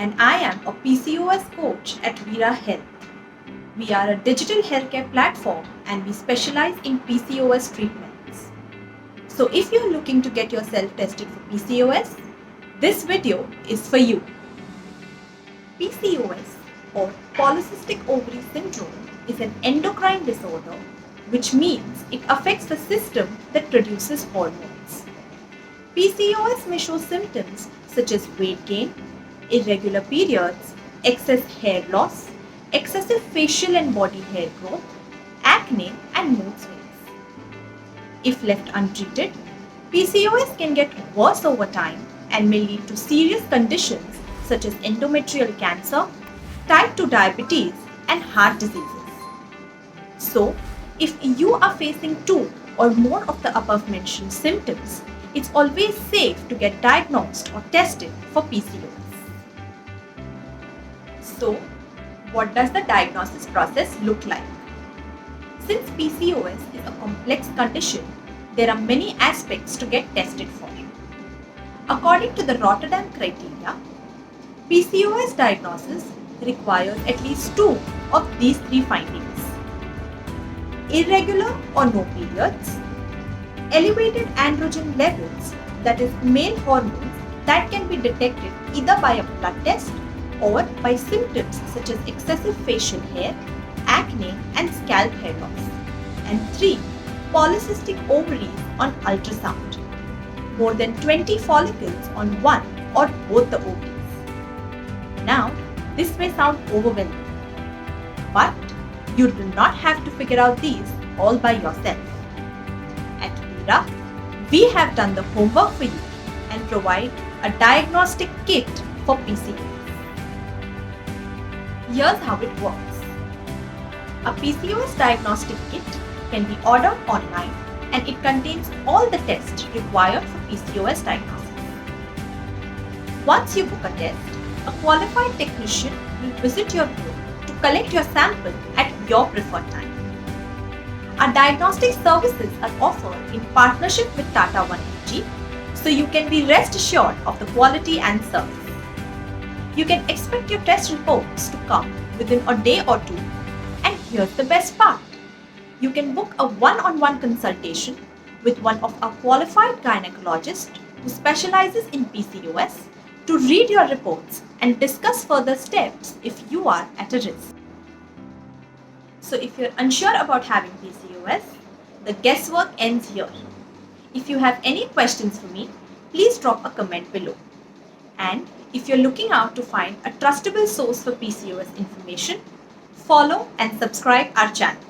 and I am a PCOS coach at Veera Health. We are a digital healthcare platform and we specialize in PCOS treatments. So if you're looking to get yourself tested for PCOS, this video is for you. PCOS or polycystic ovary syndrome is an endocrine disorder, which means it affects the system that produces hormones. PCOS may show symptoms such as weight gain, irregular periods, excess hair loss, excessive facial and body hair growth, acne, and mood swings. If left untreated, PCOS can get worse over time and may lead to serious conditions such as endometrial cancer, type 2 diabetes, and heart diseases. So, if you are facing two or more of the above mentioned symptoms, it's always safe to get diagnosed or tested for PCOS. So, what does the diagnosis process look like? Since PCOS is a complex condition, there are many aspects to get tested for. According to the Rotterdam criteria, PCOS diagnosis requires at least two of these three findings: irregular or no periods, elevated androgen levels, that is male hormones that can be detected either by a blood test or by symptoms such as excessive facial hair, acne, and scalp hair loss. And 3. Polycystic ovaries on ultrasound. More than 20 follicles on one or both the ovaries. Now, this may sound overwhelming, but you do not have to figure out these all by yourself. At Veera, we have done the homework for you and provide a diagnostic kit for PCOS. Here's how it works. A PCOS diagnostic kit can be ordered online and it contains all the tests required for PCOS diagnosis. Once you book a test, a qualified technician will visit your home to collect your sample at your preferred time. Our diagnostic services are offered in partnership with Tata 180, so you can be rest assured of the quality and service. You can expect your test reports to come within a day or two. And here's the best part. You can book a one-on-one consultation with one of our qualified gynecologists who specializes in PCOS to read your reports and discuss further steps if you are at a risk. So if you're unsure about having PCOS, the guesswork ends here. If you have any questions for me, please drop a comment below. And if you're looking out to find a trustable source for PCOS information, follow and subscribe our channel.